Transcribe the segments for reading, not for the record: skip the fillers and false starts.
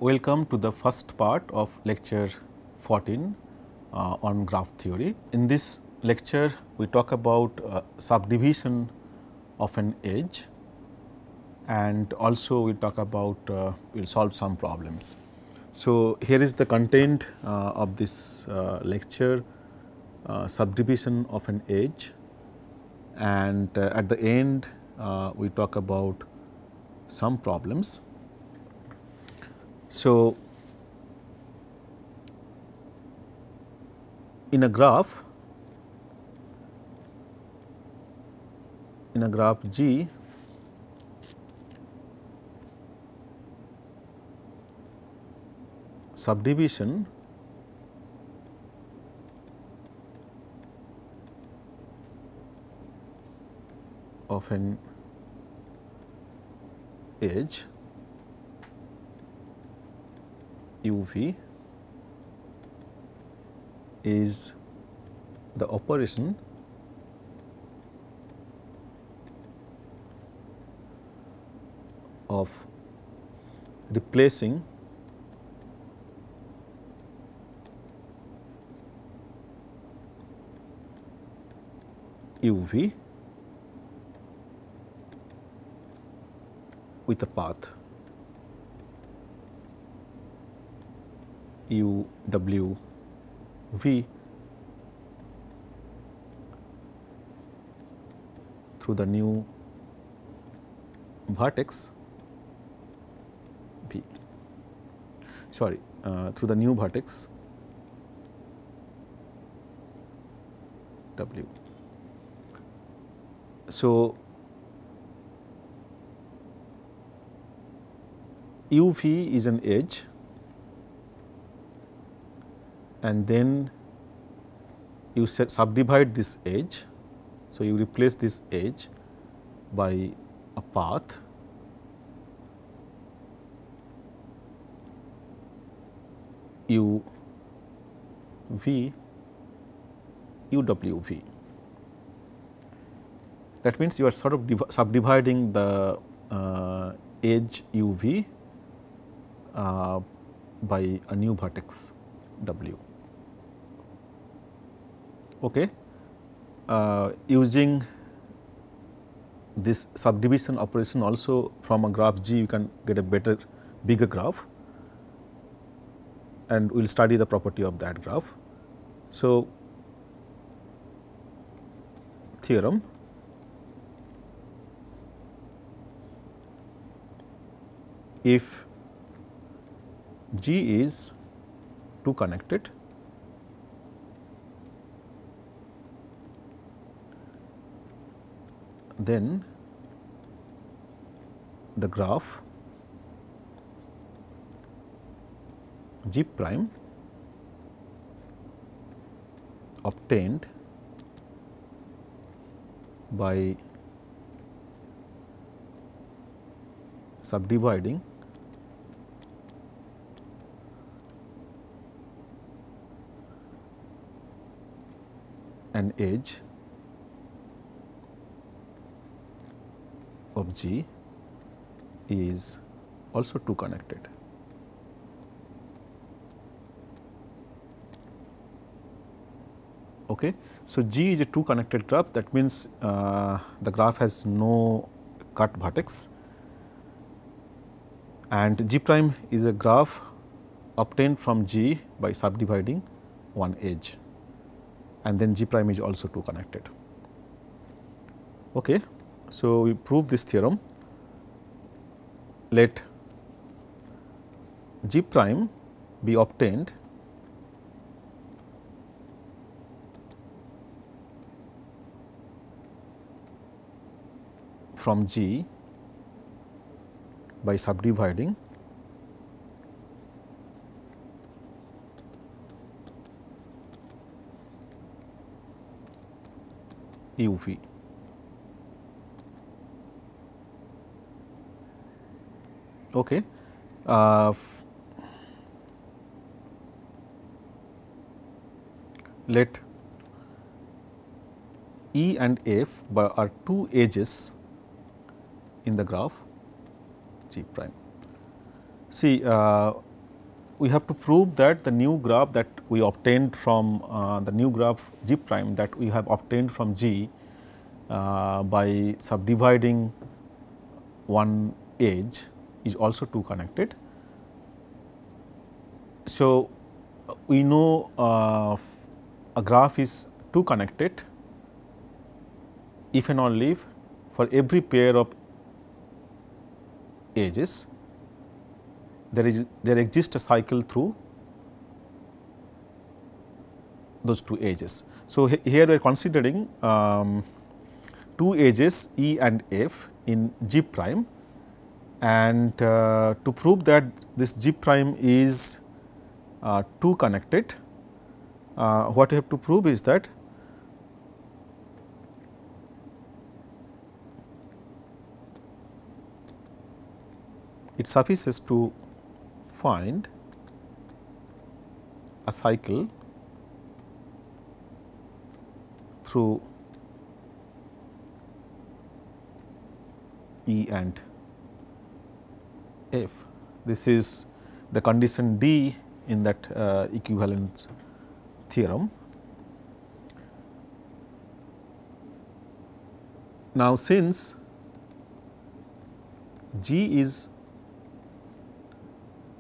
Welcome to the first part of lecture 14 on graph theory. In this lecture, we talk about subdivision of an edge, and also we talk about we will solve some problems. So, here is the content of this lecture, subdivision of an edge, and at the end we talk about some problems. So, in a graph G, subdivision of an edge UV is the operation of replacing UV with a path UWV through the new vertex V, through the new vertex W. So, UV is an edge, and then you subdivide this edge. So, you replace this edge by a path UV UWV. That means, you are sort of subdividing the edge UV by a new vertex W. Okay. Using this subdivision operation also from a graph G, you can get a bigger graph, and we will study the property of that graph. So, theorem: if G is 2 connected, then the graph G prime obtained by subdividing an edge of G is also 2 connected. Okay. So, G is a 2 connected graph, that means the graph has no cut vertex, and G prime is a graph obtained from G by subdividing one edge, and then G prime is also 2 connected. Okay. So, we prove this theorem. Let G prime be obtained from G by subdividing UV. Okay. Let E and F are 2 edges in the graph G prime. See, we have to prove that the new graph that we obtained from the new graph G prime that we have obtained from G by subdividing one edge is also two connected. So, we know a graph is two connected if and only if for every pair of edges there exists a cycle through those two edges. So, here we are considering two edges E and F in G prime, and to prove that this G prime is two connected, what we have to prove is that it suffices to find a cycle through E and F. This is the condition D in that equivalence theorem. Now, since G is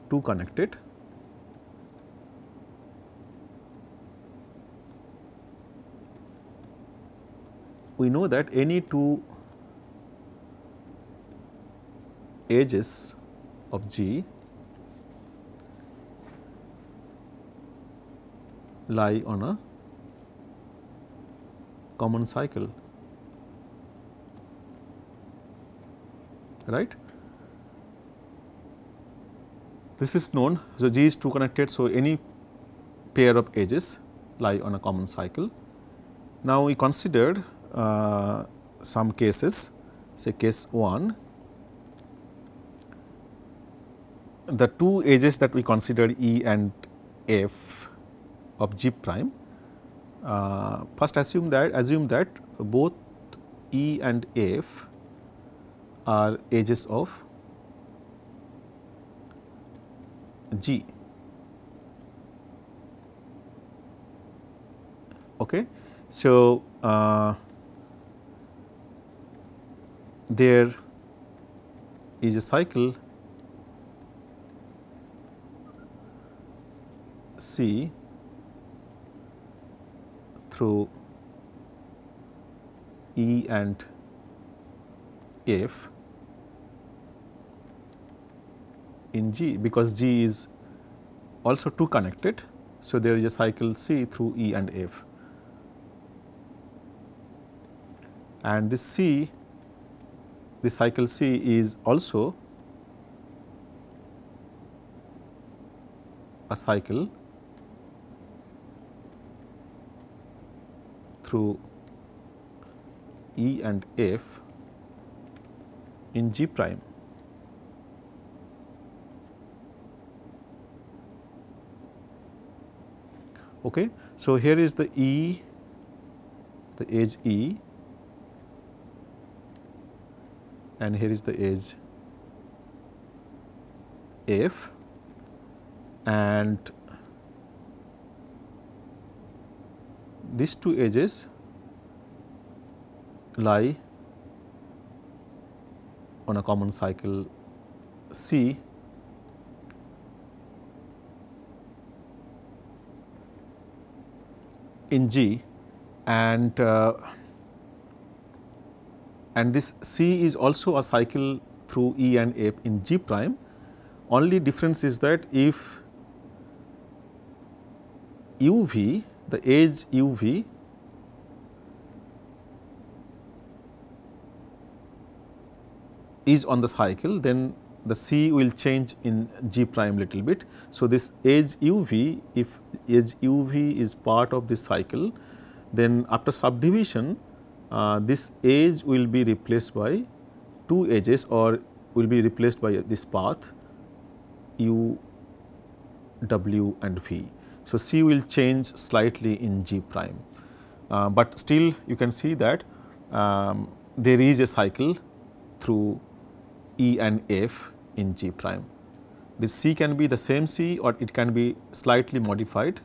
two connected, we know that any two edges of G lie on a common cycle, right. This is known. So, G is two connected. So, any pair of edges lie on a common cycle. Now, we considered some cases, say case 1, the two edges that we considered E and F of G prime. First assume that both E and F are edges of G. Okay. So, there is a cycle C through E and F in G, because G is also two connected. So, there is a cycle C through E and F, and this C, this cycle C is also a cycle through E and F in G prime. Okay. So, here is the E, the edge E, and here is the edge F, and these two edges lie on a common cycle C, in G, and this C is also a cycle through E and F in G prime. Only difference is that if u v, the edge u v is on the cycle, then the C will change in G prime little bit. So, this edge u v, if edge u v is part of this cycle, then after subdivision this edge will be replaced by two edges, or will be replaced by this path u, w and v. So, C will change slightly in G prime, but still you can see that there is a cycle through E and F in G prime. This C can be the same C or it can be slightly modified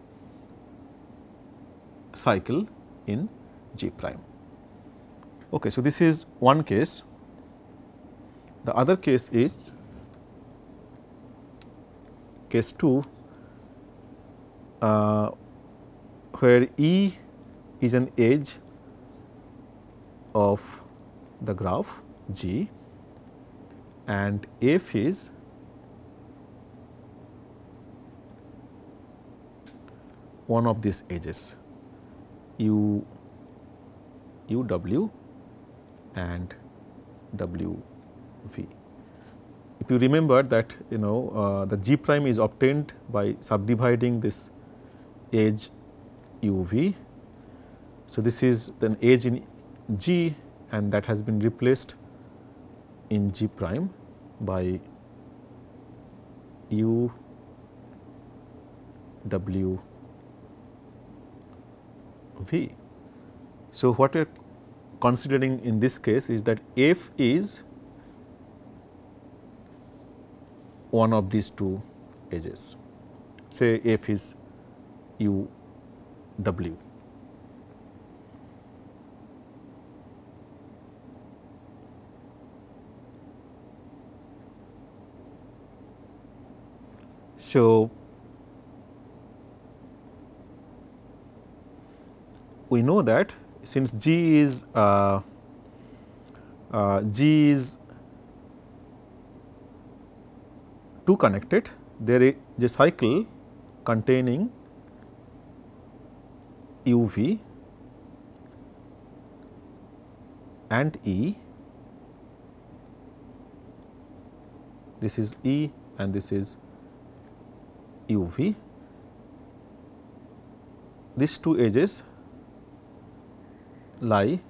cycle in G prime. Okay, so this is one case. The other case is case 2, where E is an edge of the graph G and F is one of these edges U W and W V. If you remember that the G prime is obtained by subdividing this edge U V. So, this is an edge in G and that has been replaced in G prime by U W V. So, what we are considering in this case is that F is one of these two edges, say F is U W. So, we know that since G is two connected, there is a cycle containing U V and E. This is E and this is U V. These two edges lie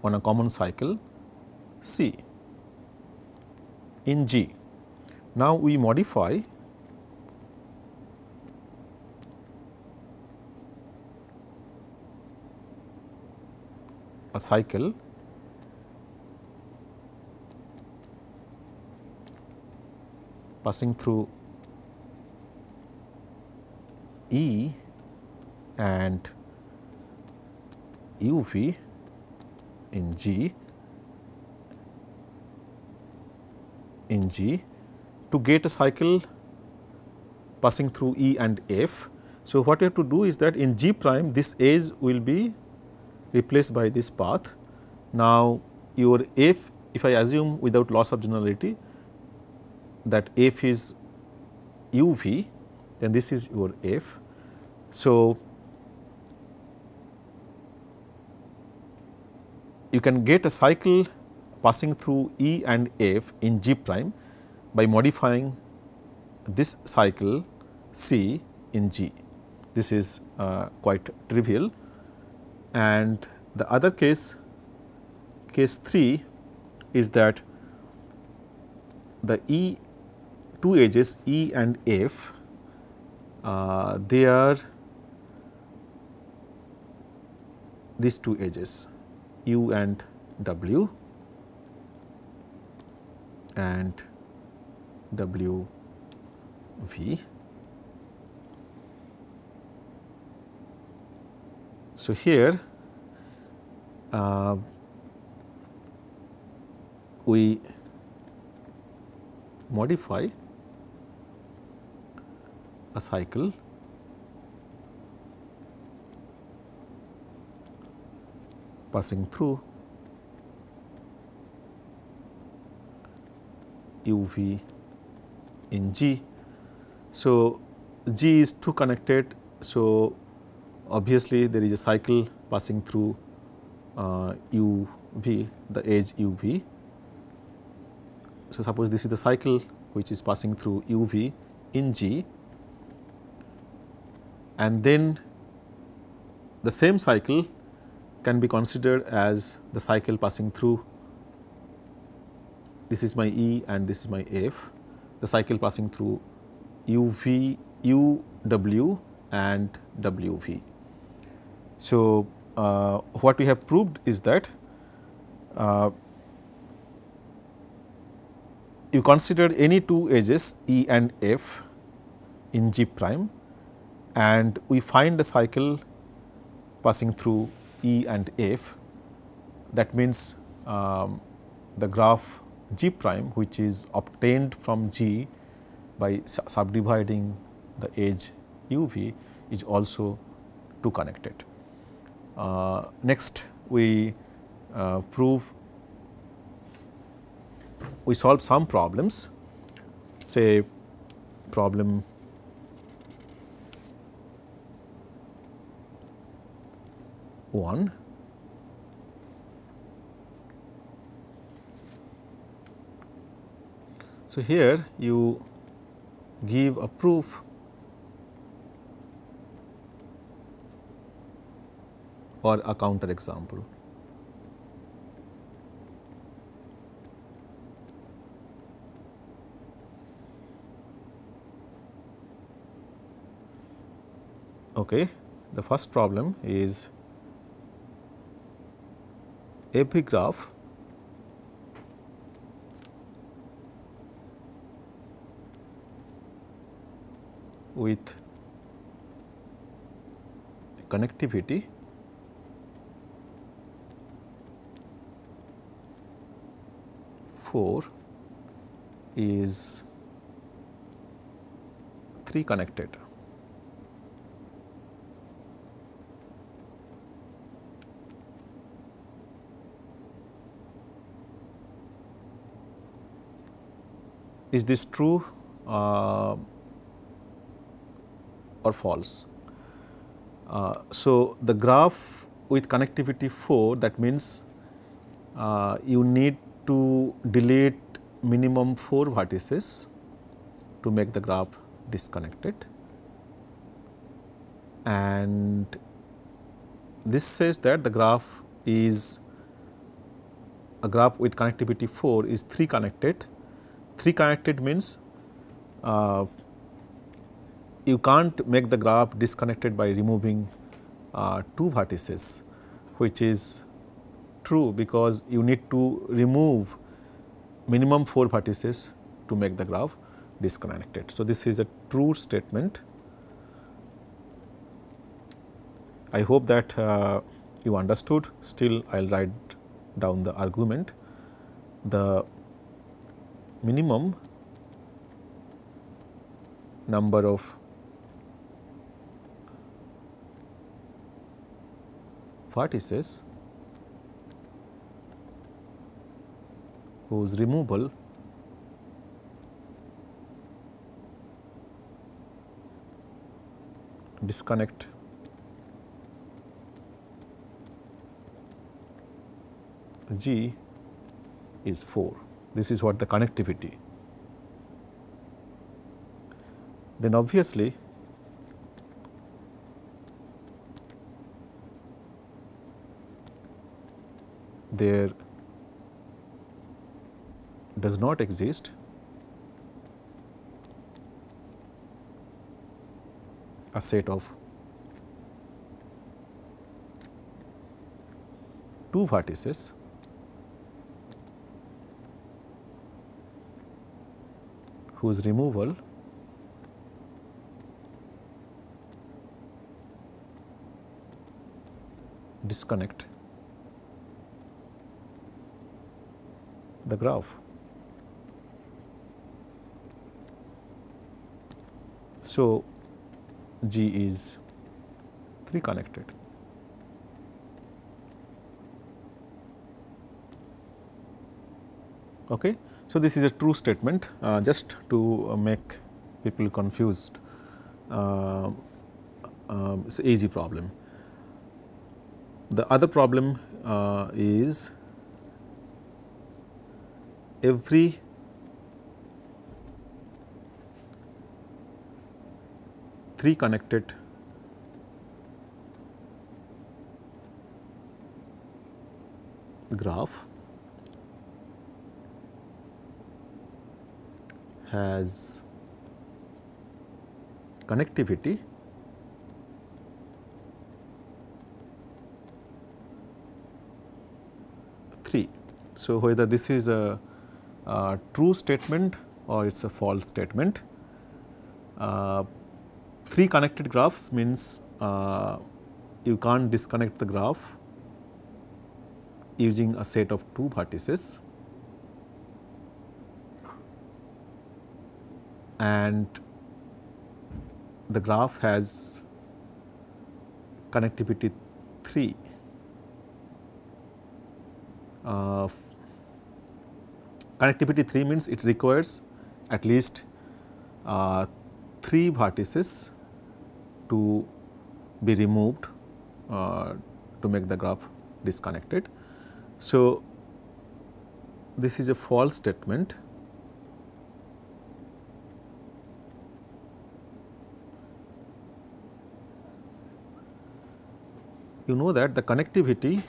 on a common cycle C in G. Now, we modify a cycle passing through E and U V in G to get a cycle passing through E and F. So, what you have to do is that in G prime this edge will be replaced by this path. Now, your F, if I assume without loss of generality that F is U V, then this is your F. So, you can get a cycle passing through E and F in G prime by modifying this cycle C in G. This is quite trivial. And the other case, case 3 is that the E two edges E and F, they are these two edges U and W and W V. So, here we modify a cycle passing through U V in G. So, G is two connected. So, obviously, there is a cycle passing through U V, the edge U V. So, suppose this is the cycle which is passing through U V in G, and then the same cycle can be considered as the cycle passing through, this is my E and this is my F, the cycle passing through U V, U W and W V. So, what we have proved is that you consider any two edges E and F in G prime, and we find a cycle passing through E and F. That means, the graph G prime, which is obtained from G by subdividing the edge U v, is also two connected. Next, we solve some problems, say problem 1. So, here you give a proof or a counter example. Okay. The first problem is every graph with connectivity four is 3 connected. Is this true or false? So, the graph with connectivity 4, that means you need to delete minimum 4 vertices to make the graph disconnected, and this says that the graph is a graph with connectivity 4 is 3 connected. 3 connected means you can't make the graph disconnected by removing 2 vertices, which is true because you need to remove minimum 4 vertices to make the graph disconnected. So, this is a true statement. I hope that you understood. Still, I will write down the argument. The minimum number of vertices whose removal disconnect G is 4. This is what the connectivity. Then obviously, there does not exist a set of 2 vertices whose removal disconnect the graph. So, G is 3 connected. Okay. So, this is a true statement, just to make people confused. It is an easy problem. The other problem is every three connected graph has connectivity three. So, whether this is a true statement or it is a false statement. 3 connected graphs means you can't disconnect the graph using a set of 2 vertices, and the graph has connectivity 3. Connectivity 3 means it requires at least 3 vertices to be removed to make the graph disconnected. So, this is a false statement. You know that the connectivity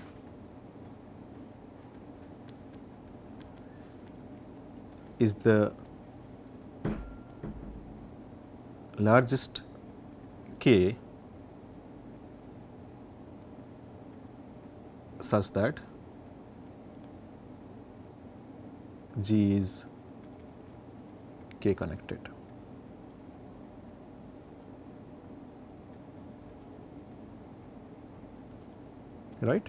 is the largest k such that G is k connected. Right.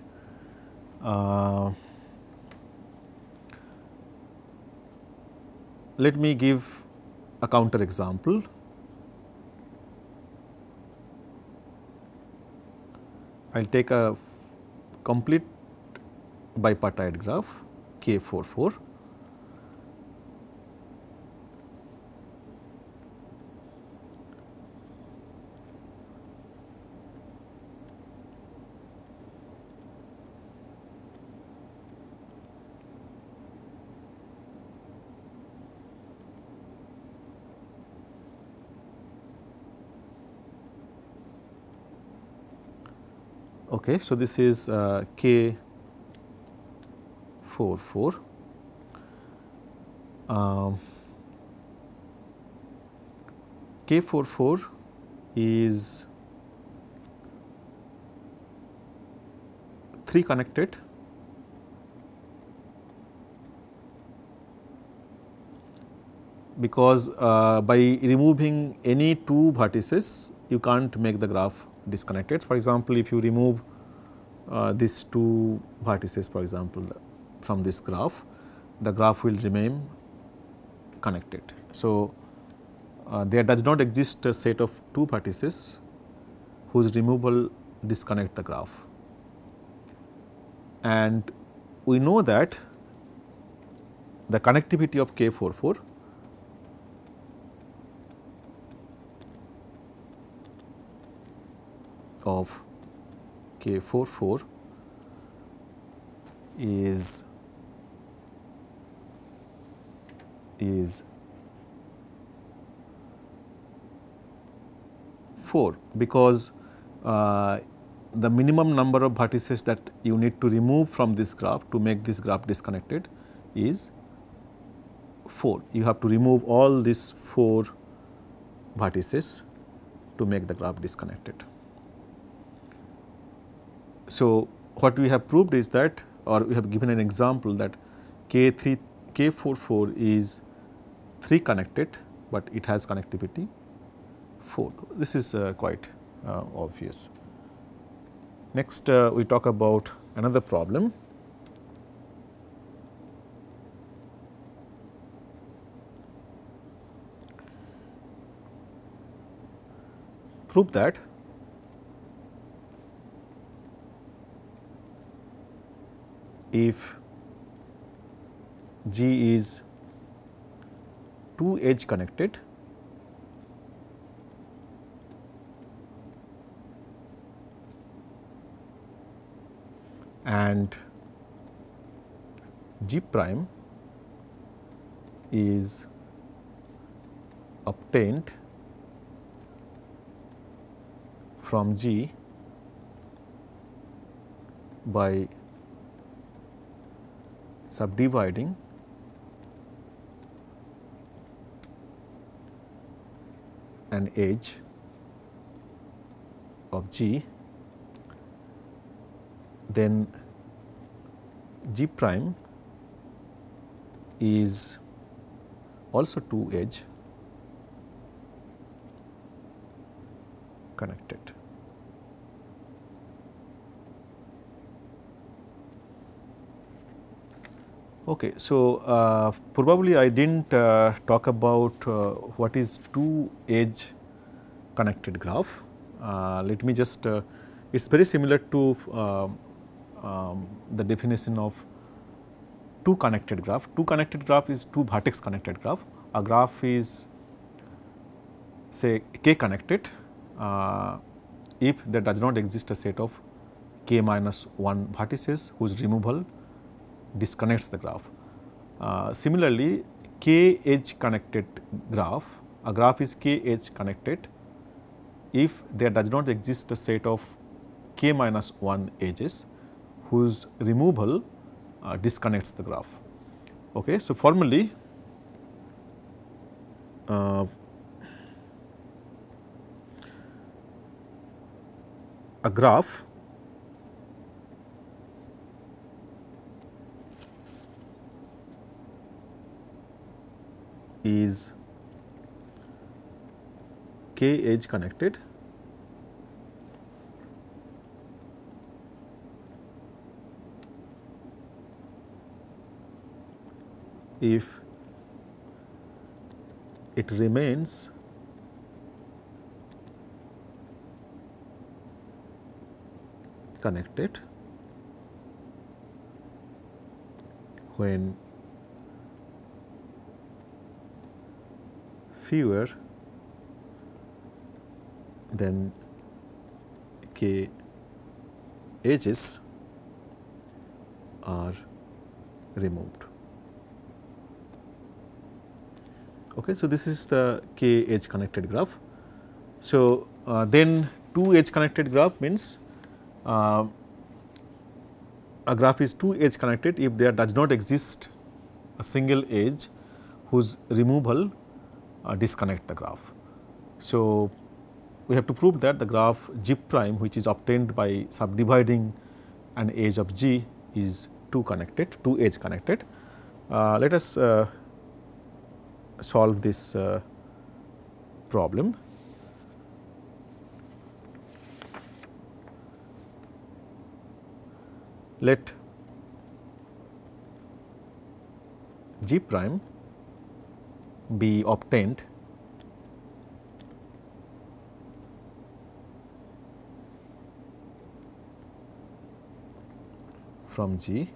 Let me give a counter example. I will take a complete bipartite graph K44. Okay, so this is K44. K44 is 3 connected, because by removing any 2 vertices you can't make the graph disconnected. For example, if you remove these 2 vertices, for example, from this graph, the graph will remain connected. So, there does not exist a set of 2 vertices whose removal disconnect the graph, and we know that the connectivity of K44 of K44 is 4, because the minimum number of vertices that you need to remove from this graph to make this graph disconnected is 4. You have to remove all these 4 vertices to make the graph disconnected. So, what we have proved is that, or we have given an example that K44 is 3 connected, but it has connectivity 4. This is quite obvious. Next, we talk about another problem. Prove that if G is 2 edge connected, and G prime is obtained from G by subdividing an edge of G, then G prime is also two edge connected. Okay, so probably I didn't talk about what is two edge connected graph. Let me just it's very similar to the definition of two connected graph. Two connected graph is two vertex connected graph. A graph is say k connected if there does not exist a set of k minus 1 vertices whose removal disconnects the graph. Similarly, k edge connected graph, a graph is k edge connected if there does not exist a set of k minus 1 edges whose removal disconnects the graph. Okay. So, formally a graph is k edge connected if it remains connected when fewer than k edges are removed. Okay, so this is the k edge connected graph. So, then two edge connected graph means a graph is two edge connected if there does not exist a single edge whose removal disconnect the graph. So, we have to prove that the graph G prime which is obtained by subdividing an edge of G is two edge connected. Let us solve this problem. Let G prime be obtained from G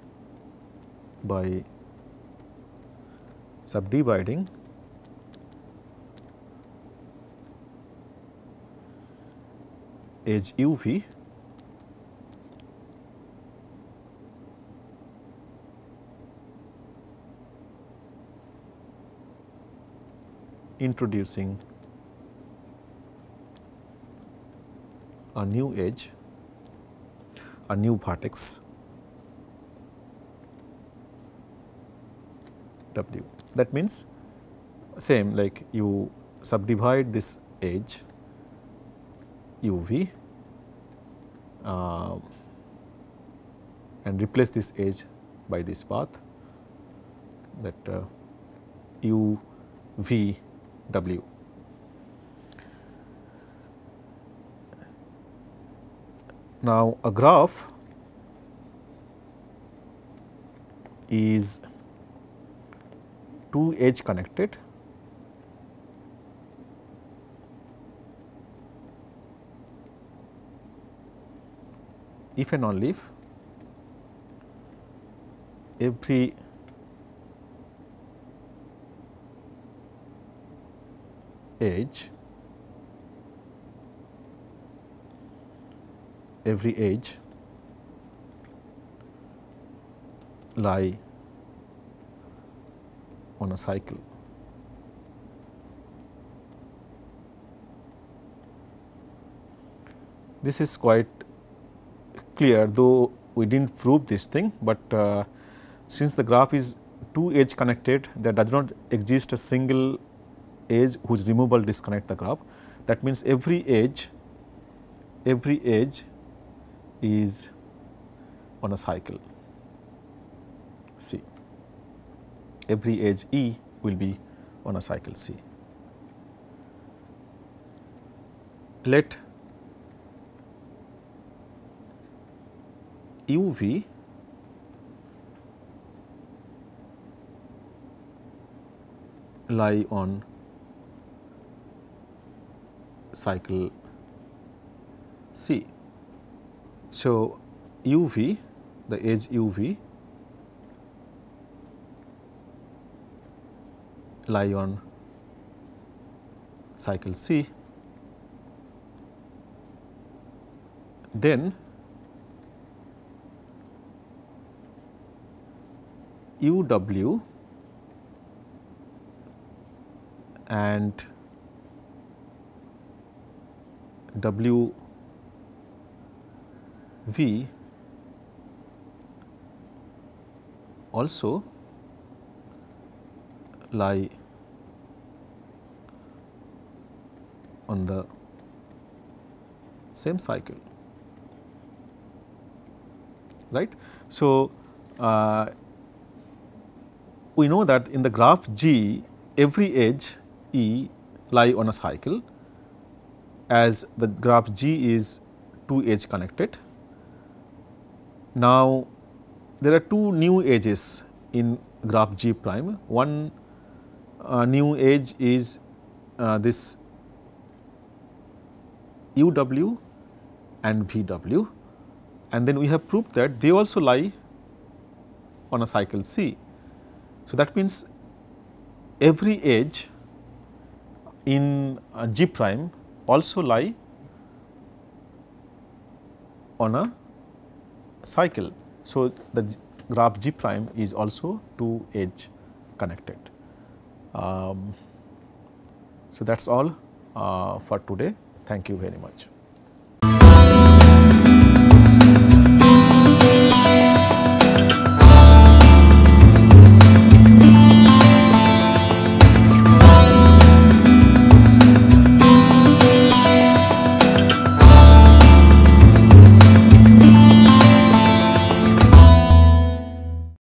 by subdividing edge u v introducing a new edge, a new vertex w. That means same like you subdivide this edge u v and replace this edge by this path that u v w. Now, a graph is two edge connected if and only if every edge lie on a cycle. This is quite clear, though we did not prove this thing, but since the graph is two edge connected, there does not exist a single edge whose removal disconnect the graph. That means every edge is on a cycle. See, every edge E will be on a cycle C. Let u v lie on cycle C. So, u v, the edge u v lie on cycle C, then u w and w v also lie on the same cycle, right. So, we know that in the graph G, every edge E lie on a cycle, as the graph G is two edge connected. Now, there are two new edges in graph G prime. One new edge is this u w and v w, and then we have proved that they also lie on a cycle C. So, that means every edge in G prime also lie on a cycle. So, the graph G prime is also two edge connected. So, that is all for today. Thank you very much.